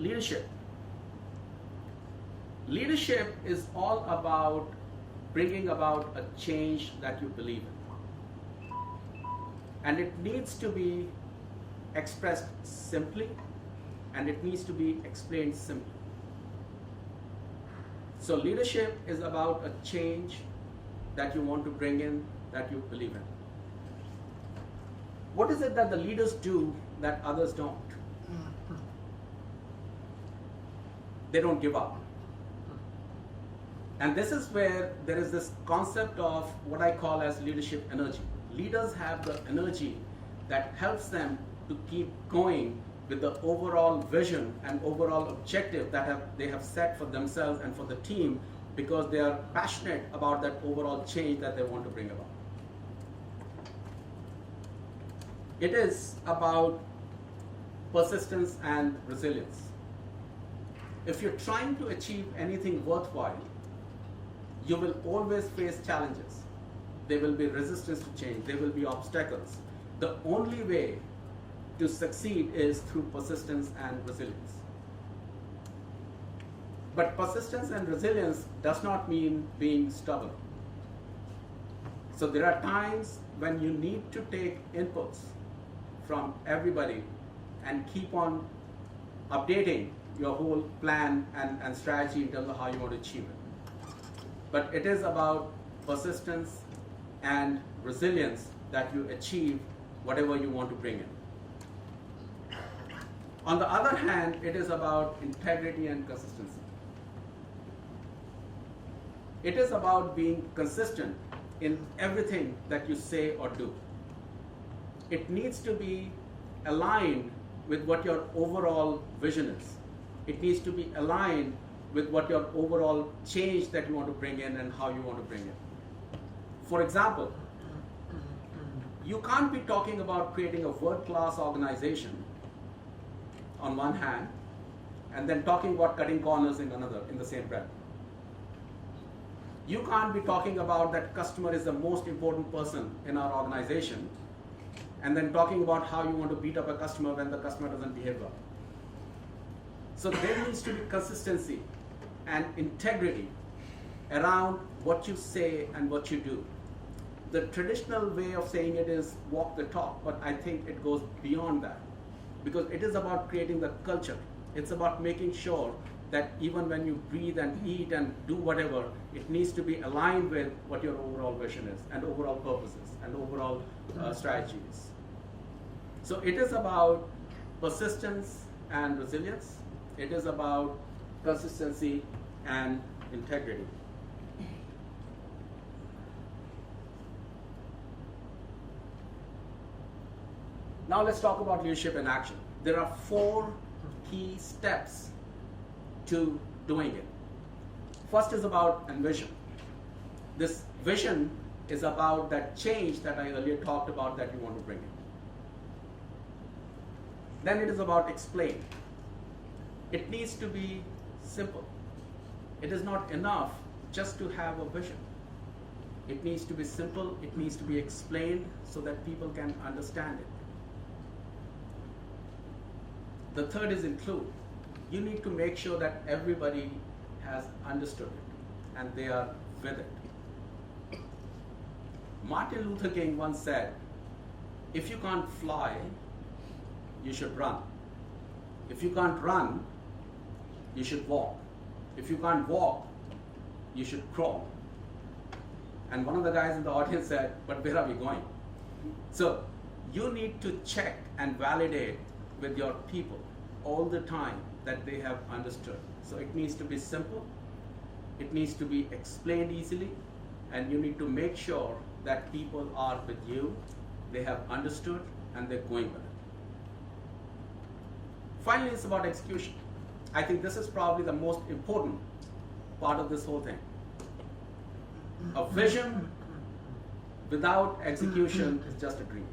Leadership. Leadership is all about bringing about a change that you believe in. And it needs to be expressed simply, and it needs to be explained simply. So leadership is about a change that you want to bring in, that you believe in. What is it that the leaders do that others don't? They don't give up. And this is where there is this concept of what I call as leadership energy. Leaders have the energy that helps them to keep going with the overall vision and overall objective that they have set for themselves and for the team, because they are passionate about that overall change that they want to bring about. It is about persistence and resilience. If you're trying to achieve anything worthwhile, you will always face challenges. There will be resistance to change. There will be obstacles. The only way to succeed is through persistence and resilience. But persistence and resilience does not mean being stubborn. So there are times when you need to take inputs from everybody and keep on updating your whole plan and strategy in terms of how you want to achieve it. But it is about persistence and resilience that you achieve whatever you want to bring in. On the other hand, it is about integrity and consistency. It is about being consistent in everything that you say or do. It needs to be aligned with what your overall vision is. It needs to be aligned with what your overall change that you want to bring in and how you want to bring it. For example, you can't be talking about creating a world-class organization on one hand and then talking about cutting corners in another, in the same breath. You can't be talking about that customer is the most important person in our organization and then talking about how you want to beat up a customer when the customer doesn't behave well. So there needs to be consistency and integrity around what you say and what you do. The traditional way of saying it is walk the talk, but I think it goes beyond that, because it is about creating the culture. It's about making sure that even when you breathe and eat and do whatever, it needs to be aligned with what your overall vision is and overall purposes and overall strategies. So it is about persistence and resilience. It is about consistency and integrity. Now let's talk about leadership in action. There are 4 key steps to doing it. First is about vision. This vision is about that change that I earlier talked about that you want to bring in. Then it is about explain. It needs to be simple. It is not enough just to have a vision. It needs to be simple, it needs to be explained so that people can understand it. The third is include. You need to make sure that everybody has understood it and they are with it. Martin Luther King once said, if you can't fly, you should run. If you can't run, you should walk. If you can't walk, you should crawl. And one of the guys in the audience said, but where are we going? So you need to check and validate with your people all the time that they have understood. So it needs to be simple, it needs to be explained easily, and you need to make sure that people are with you, they have understood, and they're going with it. Finally, it's about execution. I think this is probably the most important part of this whole thing. A vision without execution is just a dream.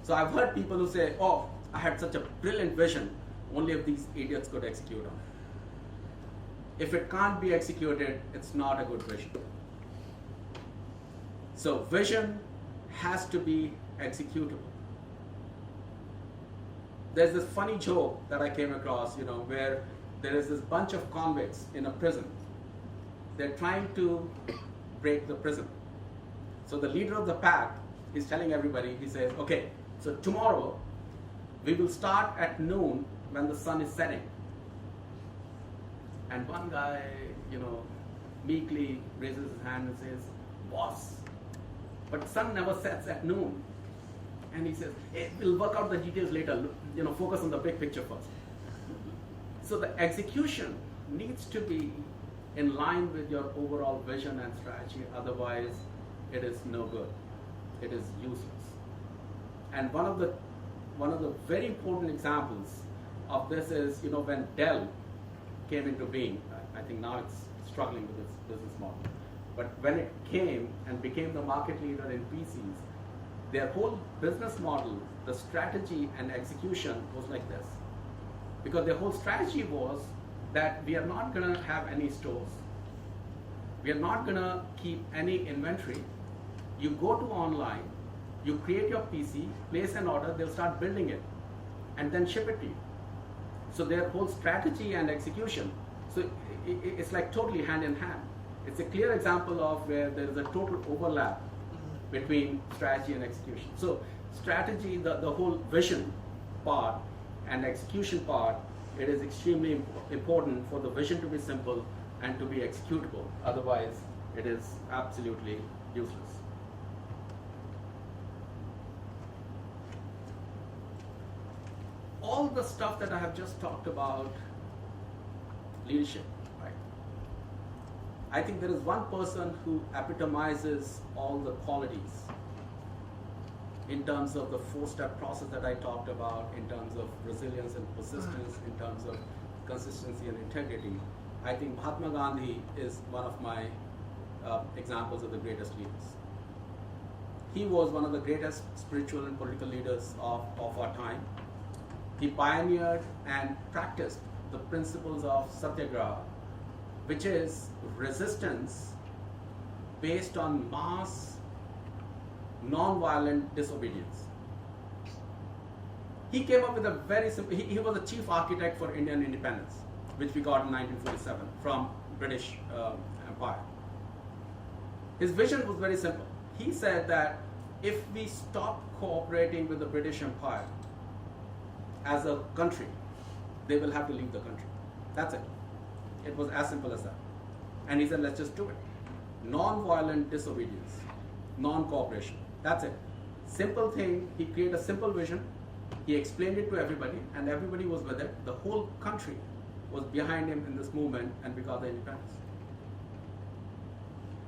So I've heard people who say, oh, I had such a brilliant vision, only if these idiots could execute on it. If it can't be executed, it's not a good vision. So vision has to be executable. There's this funny joke that I came across, where there is this bunch of convicts in a prison. They're trying to break the prison. So the leader of the pack is telling everybody, he says, okay, so tomorrow we will start at noon when the sun is setting. And one guy, meekly raises his hand and says, boss, but sun never sets at noon. And he says, hey, we'll work out the details later, focus on the big picture first. So the execution needs to be in line with your overall vision and strategy, otherwise it is no good. It is useless. And one of the very important examples of this is, when Dell came into being. I think now it's struggling with its business model. But when it came and became the market leader in PCs, their whole business model, the strategy and execution was like this. Because their whole strategy was that we are not going to have any stores. We are not going to keep any inventory. You go to online, you create your PC, place an order, they'll start building it, and then ship it to you. So their whole strategy and execution, so it's like totally hand in hand. It's a clear example of where there is a total overlap between strategy and execution. So strategy, the whole vision part and execution part, it is extremely important for the vision to be simple and to be executable. Otherwise, it is absolutely useless. All the stuff that I have just talked about, leadership, right? I think there is one person who epitomizes all the qualities in terms of the four-step process that I talked about, in terms of resilience and persistence, in terms of consistency and integrity. I think Mahatma Gandhi is one of my examples of the greatest leaders. He was one of the greatest spiritual and political leaders of our time. He pioneered and practiced the principles of satyagraha, which is resistance based on mass, non-violent disobedience. He came up with a very simple, he was the chief architect for Indian independence, which we got in 1947 from British Empire. His vision was very simple. He said that if we stop cooperating with the British Empire as a country, they will have to leave the country. That's it. It was as simple as that. And he said, let's just do it. Non-violent disobedience, non-cooperation. That's it. Simple thing. He created a simple vision. He explained it to everybody, and everybody was with it. The whole country was behind him in this movement, and we got the independence.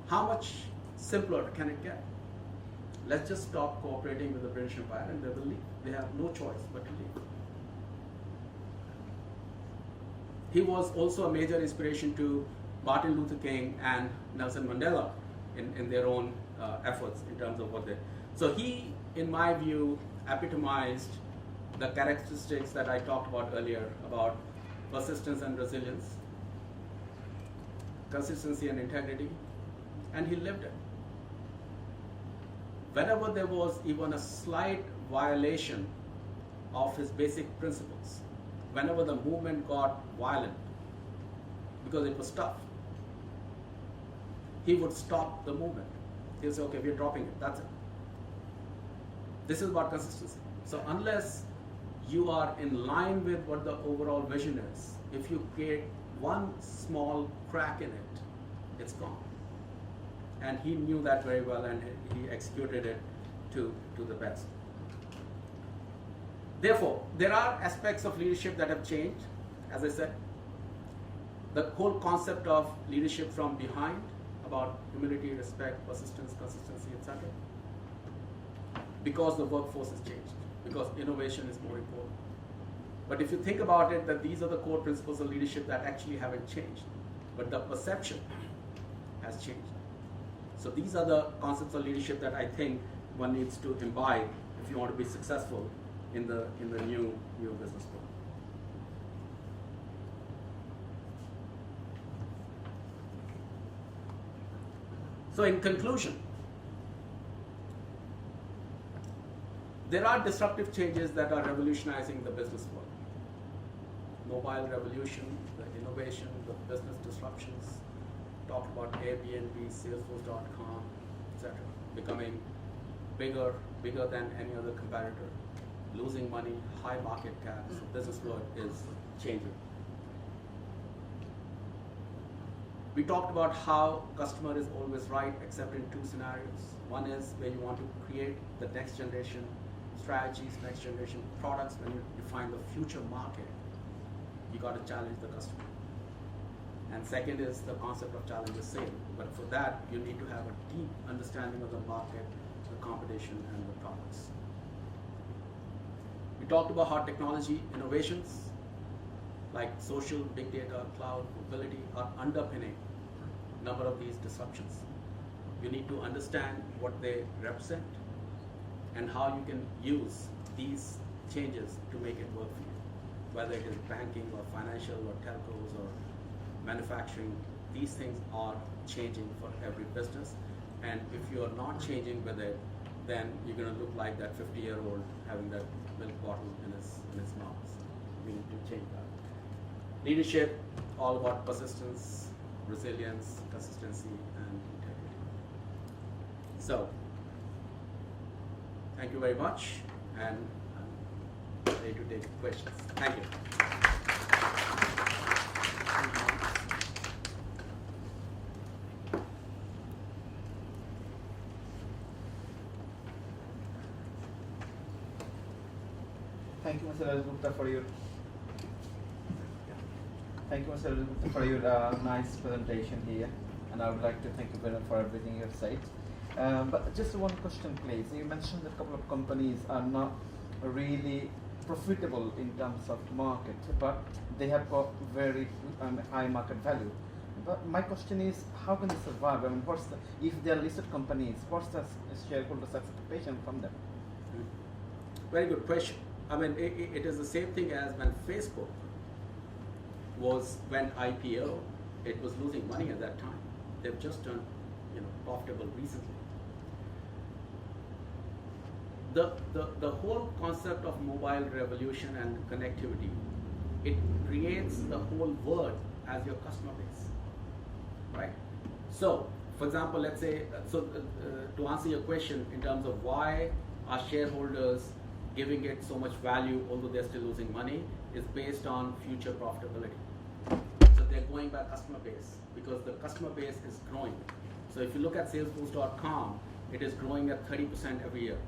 How much simpler can it get? Let's just stop cooperating with the British Empire, and they will leave. They have no choice but to leave. He was also a major inspiration to Martin Luther King and Nelson Mandela in their own efforts in terms of what they. So he, in my view, epitomized the characteristics that I talked about earlier about persistence and resilience, consistency and integrity, and he lived it. Whenever there was even a slight violation of his basic principles, whenever the movement got violent, because it was tough, he would stop the movement. He would say, okay, we're dropping it, that's it. This is about consistency. So unless you are in line with what the overall vision is, if you create one small crack in it, it's gone. And he knew that very well, and he executed it to the best. Therefore, there are aspects of leadership that have changed, as I said. The whole concept of leadership from behind, about humility, respect, persistence, consistency, etc. Because the workforce has changed, because innovation is more important. But if you think about it, that these are the core principles of leadership that actually haven't changed, but the perception has changed. So these are the concepts of leadership that I think one needs to imbibe if you want to be successful in the new business world. So in conclusion, There are disruptive changes that are revolutionizing the business world. Mobile revolution, the innovation, the business disruptions. Talked about Airbnb, Salesforce.com, etc. Becoming bigger than any other competitor. Losing money, high market cap. So business world is changing. We talked about how customer is always right, except in two scenarios. One is where you want to create the next generation strategies, next generation products. When you define the future market, you got to challenge the customer. And second is the concept of challenge the sale. But for that, you need to have a deep understanding of the market, the competition, and the products. We talked about how technology innovations like social, big data, cloud, mobility are underpinning a number of these disruptions. You need to understand what they represent and how you can use these changes to make it work for you. Whether it is banking or financial or telcos or manufacturing, these things are changing for every business. And if you are not changing with it, then you're going to look like that 50-year-old having that milk bottle in his mouth. So we need to change that. Leadership, all about persistence, resilience, consistency, and integrity. So, thank you very much, and I'm ready to take questions. Thank you. Thank you, Mr. Lalit Gupta, for your nice presentation here, and I would like to thank you very much for everything you have said. But just one question, please. You mentioned that a couple of companies are not really profitable in terms of market, but they have got very high market value. But my question is, how can they survive? I mean, if they are listed companies, what's the shareholders' expectation from them? Very good question. I mean, it is the same thing as when Facebook went IPO. It was losing money at that time. They've just turned, profitable recently. The whole concept of mobile revolution and connectivity, it creates the whole world as your customer base, right? So, for example, let's say, to answer your question in terms of why are shareholders giving it so much value, although they're still losing money, is based on future profitability. So they're going by customer base because the customer base is growing. So if you look at Salesforce.com, it is growing at 30% every year,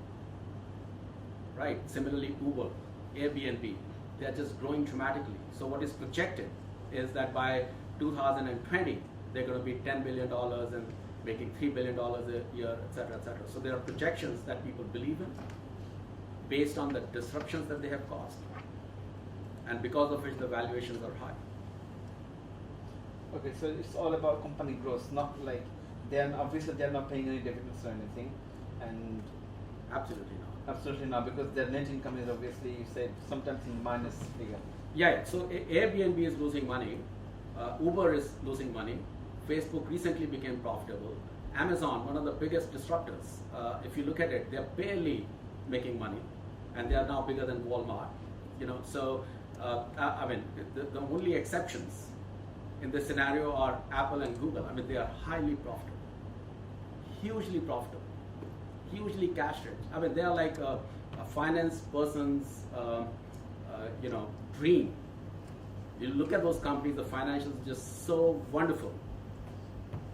right? Similarly, Uber, Airbnb, they're just growing dramatically. So what is projected is that by 2020, they're going to be $10 billion and making $3 billion a year, et cetera, et cetera. So there are projections that people believe in, based on the disruptions that they have caused, and because of which the valuations are high. Okay, so it's all about company growth, not like obviously they're not paying any dividends or anything, and absolutely not. Absolutely not, because their net income is obviously, you said, sometimes in minus figure. Yeah. So Airbnb is losing money, Uber is losing money, Facebook recently became profitable, Amazon, one of the biggest disruptors. If you look at it, they're barely making money, and they are now bigger than Walmart. So I mean, the only exceptions in this scenario are Apple and Google. I mean, they are highly profitable, hugely profitable, hugely cash rich. I mean, they are like a finance person's dream. You look at those companies, the financials are just so wonderful.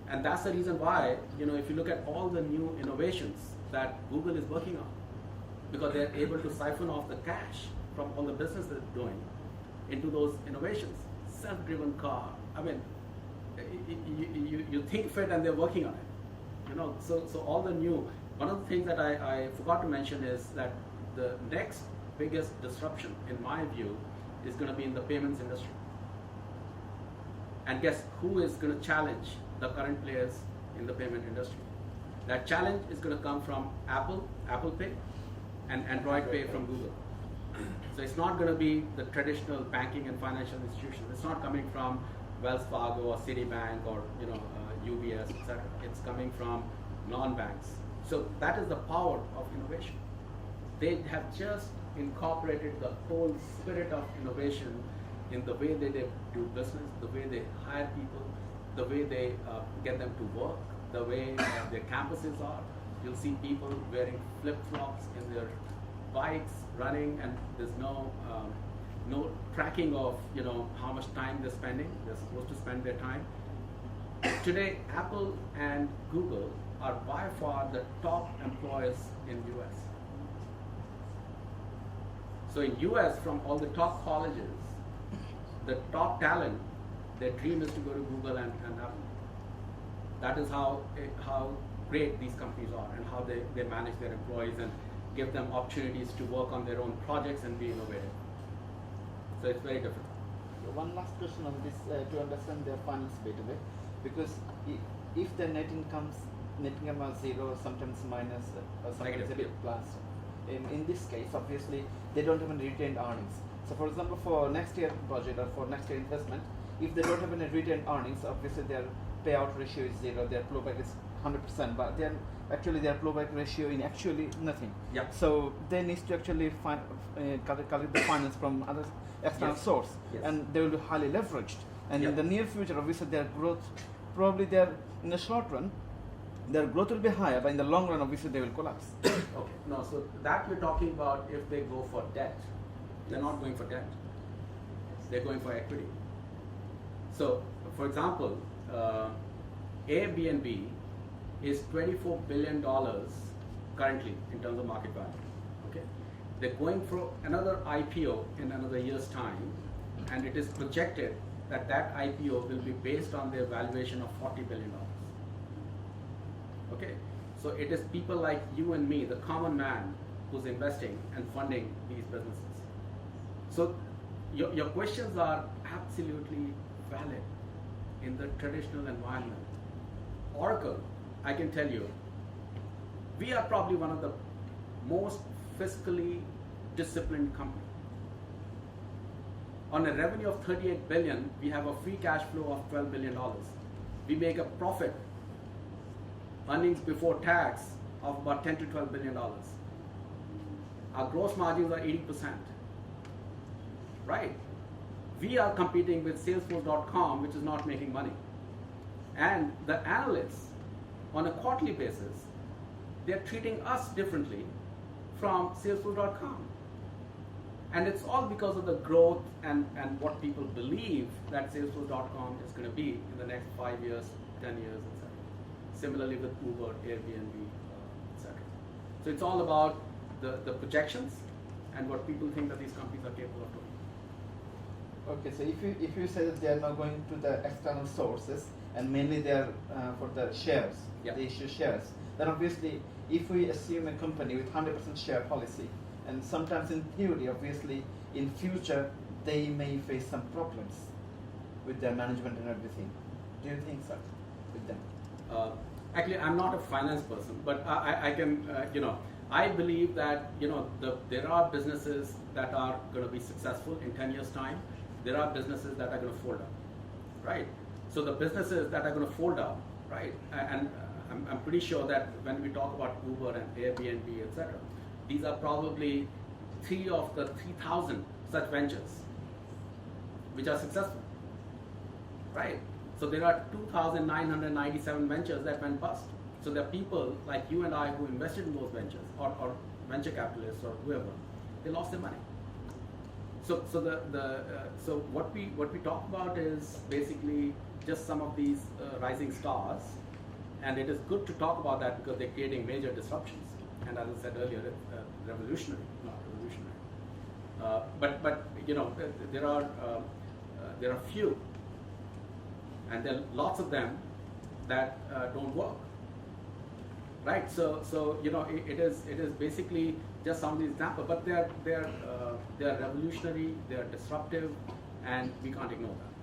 And that's the reason why, if you look at all the new innovations that Google is working on, because they're able to siphon off the cash from all the business they're doing into those innovations. Self-driven car. I mean, you think fit and they're working on it. So all the new. One of the things that I forgot to mention is that the next biggest disruption, in my view, is going to be in the payments industry. And guess who is going to challenge the current players in the payment industry? That challenge is going to come from Apple Pay, and Android Pay from Google. So it's not going to be the traditional banking and financial institutions. It's not coming from Wells Fargo or Citibank or UBS, etc. It's coming from non-banks. So that is the power of innovation. they have just incorporated the whole spirit of innovation in the way they do business, the way they hire people, the way they get them to work, the way their campuses are. You'll see people wearing flip-flops in their bikes, running, and there's no tracking of how much time they're spending. They're supposed to spend their time. Today, Apple and Google are by far the top employers in US. So in US, from all the top colleges, the top talent, their dream is to go to Google and Apple. That is how great these companies are, and how they manage their employees and give them opportunities to work on their own projects and be innovative. So it's very different. One last question on this to understand their finance bit of it, because if the net income are zero, sometimes minus, or sometimes Negative, a bit plus, in this case, obviously, they don't have any retained earnings. So, for example, for next year budget or for next year investment, if they don't have any retained earnings, obviously their payout ratio is zero, their flowback is 100%, but then actually their flowback ratio in actually nothing. Yeah. So they need to actually collect the finance from other external Yes. source, Yes. and they will be highly leveraged. And Yeah. in the near future, obviously their growth, probably their in the short run, their growth will be higher, but in the long run, obviously they will collapse. Okay, no, so that we're talking about if they go for debt. They're not going for debt. They're going for equity. So, for example, Airbnb is $24 billion currently in terms of market value. Okay, they're going for another IPO in another year's time, and it is projected that that IPO will be based on their valuation of $40 billion. Okay, so it is people like you and me, the common man, who's investing and funding these businesses. So your questions are absolutely valid in the traditional environment. Oracle, I can tell you, we are probably one of the most fiscally disciplined companies. On a revenue of 38 billion, we have a free cash flow of $12 billion. We make a profit, earnings before tax, of about 10 to $12 billion. Our gross margins are 80%. Right? We are competing with Salesforce.com, which is not making money. And the analysts, on a quarterly basis, they're treating us differently from Salesforce.com. And it's all because of the growth and what people believe that Salesforce.com is going to be in the next 5 years, 10 years, etc. Similarly with Uber, Airbnb, etc. So it's all about the projections and what people think that these companies are capable of doing. Okay, so if you say that they are now going to the external sources and mainly they are for the shares, Yeah. they issue shares, then obviously if we assume a company with 100% share policy, and sometimes in theory, obviously in future they may face some problems with their management and everything. Do you think so with them? Actually, I'm not a finance person, but I can, I believe that, there are businesses that are going to be successful in 10 years' time. There are businesses that are going to fold up, right? So the businesses that are going to fold up, right, and I'm pretty sure that when we talk about Uber and Airbnb, etc., these are probably 3 of the 3,000 such ventures which are successful, right? So there are 2,997 ventures that went bust. So there are people like you and I who invested in those ventures, or venture capitalists or whoever, they lost their money. So so what we talk about is basically just some of these rising stars, and it is good to talk about that because they're creating major disruptions. And as I said earlier, it's revolutionary, not revolutionary. But there are few, and there are lots of them that don't work. Right, so it is basically just some of these examples, but they are revolutionary, they are disruptive, and we can't ignore that.